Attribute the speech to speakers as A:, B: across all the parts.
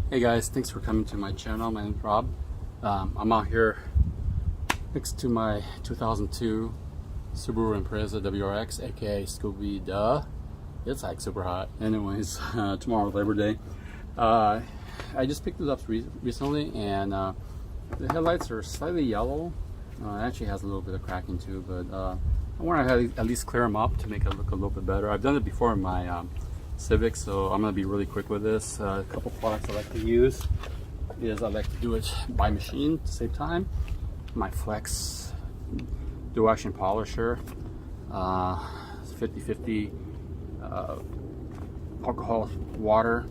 A: Hey guys, thanks for coming to my channel. My name's Rob. I'm out here next to my 2002 Subaru Impreza WRX, aka Scooby. Duh. It's like super hot. Anyways, tomorrow Labor Day. I just picked it up recently, and the headlights are slightly yellow. It actually has a little bit of cracking too, but I want to at least clear them up to make it look a little bit better. I've done it before in my Civic, so I'm going to be really quick with this. A couple products I like to use is I like to do it by machine to save time. My Flex dual action polisher, 50/50 alcohol water.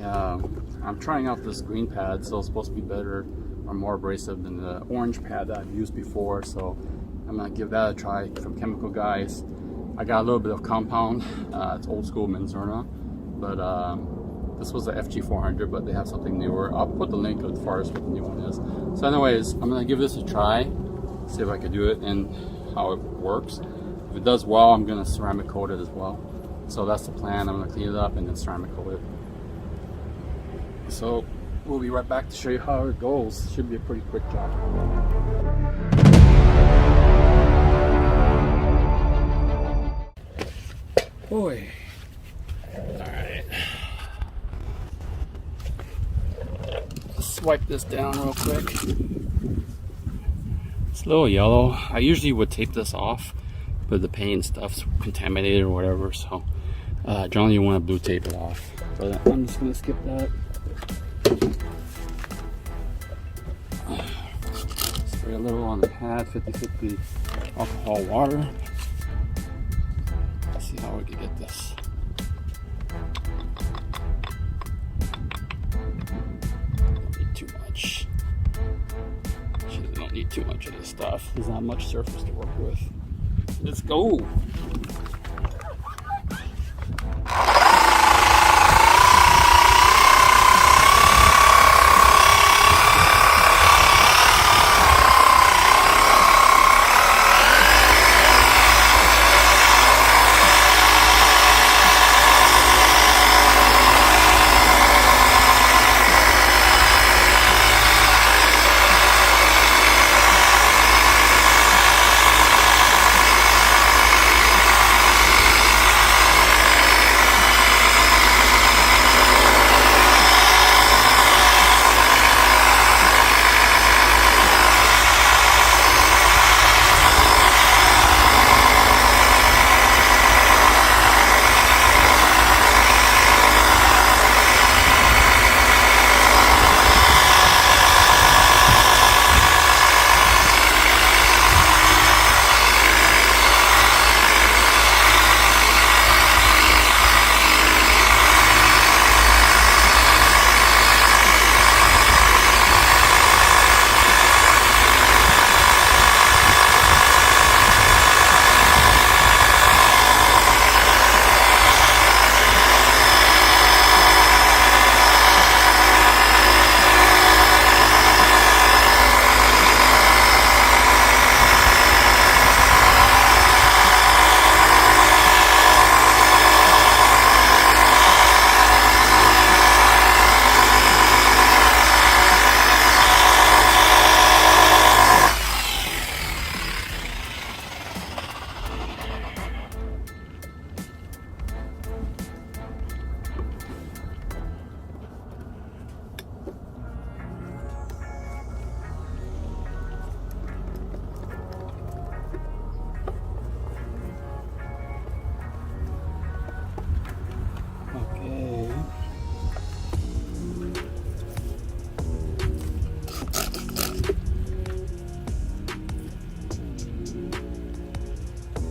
A: I'm trying out this green pad, so it's supposed to be better or more abrasive than the orange pad that I've used before, so I'm going to give that a try from Chemical Guys. I got a little bit of compound. It's old school Menzerna, but this was the FG400, but they have something newer. I'll put the link as far as what the new one is. So anyways, I'm gonna give this a try, see if I can do it and how it works. If it does well, I'm gonna ceramic coat it as well. So that's the plan. I'm gonna clean it up and then ceramic coat it. So we'll be right back to show you how it goes. Should be a pretty quick job. Boy. Alright. Let's wipe this down real quick. It's a little yellow. I usually would tape this off, but the paint stuff's contaminated or whatever, so generally you want to blue tape it off. But I'm just going to skip that. Spray a little on the pad, 50/50 alcohol water. See how we can get this. Don't need too much. Actually, don't need too much of this stuff. There's not much surface to work with. Let's go.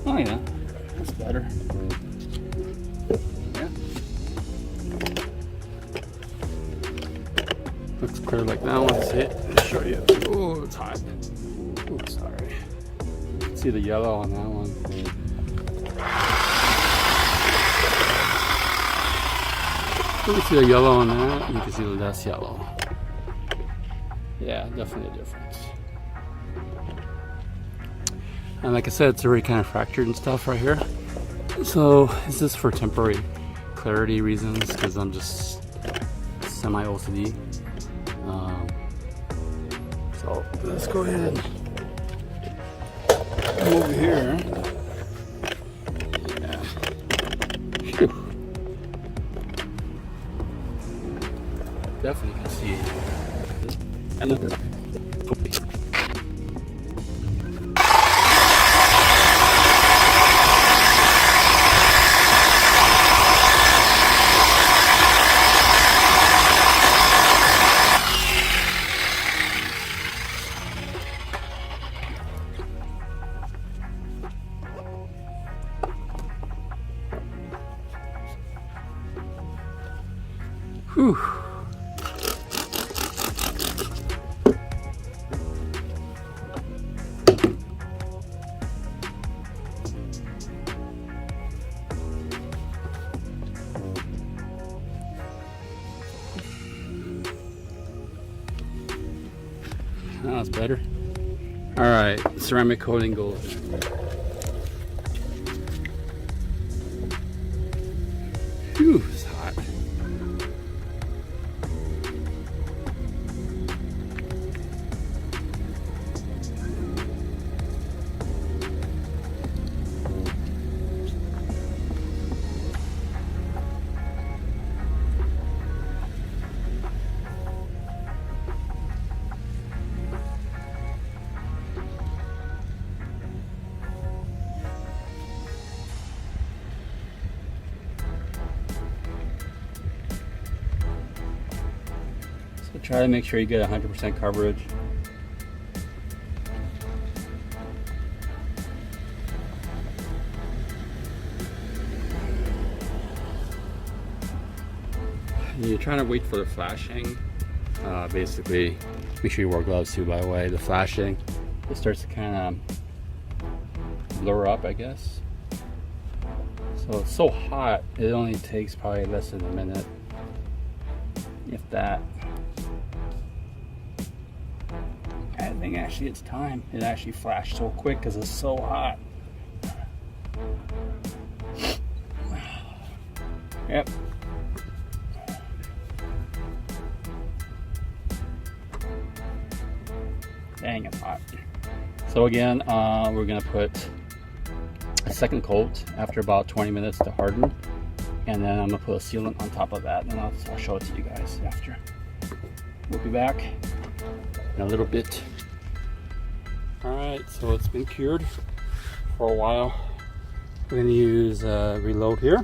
A: Oh yeah, that's better. Yeah. Looks clear like that one. See it? Let me show you. Oh, it's hot. Oh, sorry. See the yellow on that one. You can see the yellow on that. You can see the less yellow. Yeah, definitely a difference. And like I said, it's already kind of fractured and stuff right here. So is this for temporary clarity reasons? Because I'm just semi-OCD. So let's go ahead and come over here. Yeah. Whew. Definitely can see. And look at that. Whew. That's better. All right, ceramic coating goes. Whew, it's hot. So try to make sure you get 100% coverage. You're trying to wait for the flashing. Basically, make sure you wear gloves too, by the way. The flashing, it starts to kind of blur up, I guess. So it's so hot, it only takes probably less than a minute, if that. I think actually it's time. It actually flashed so quick because it's so hot. Yep. Dang, it's hot. So again, we're gonna put a second coat after about 20 minutes to harden, and then I'm gonna put a sealant on top of that, and I'll show it to you guys after. We'll be back in a little bit. All right, so it's been cured for a while. We're gonna use reload here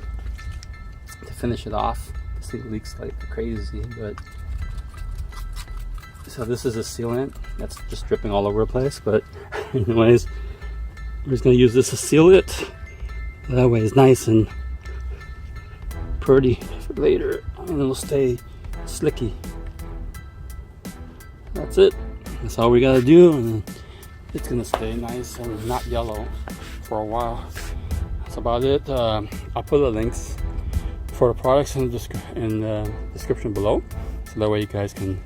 A: to finish it off. This thing leaks like crazy, but so this is a sealant that's just dripping all over the place, but anyways, we're just gonna use this to seal it. That way it's nice and pretty for later, and it'll stay slicky. That's it. That's all we gotta do, and it's gonna stay nice and not yellow for a while. That's about it. I'll put the links for the products in the description below, so that way you guys can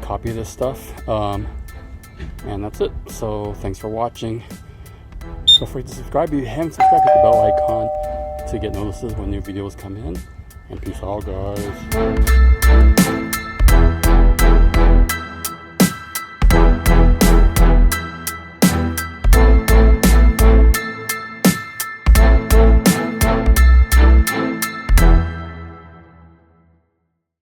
A: copy this stuff. And that's it. So thanks for watching. Feel free to subscribe if you haven't subscribed. Hit the bell icon to get notices when new videos come in. And peace out, guys.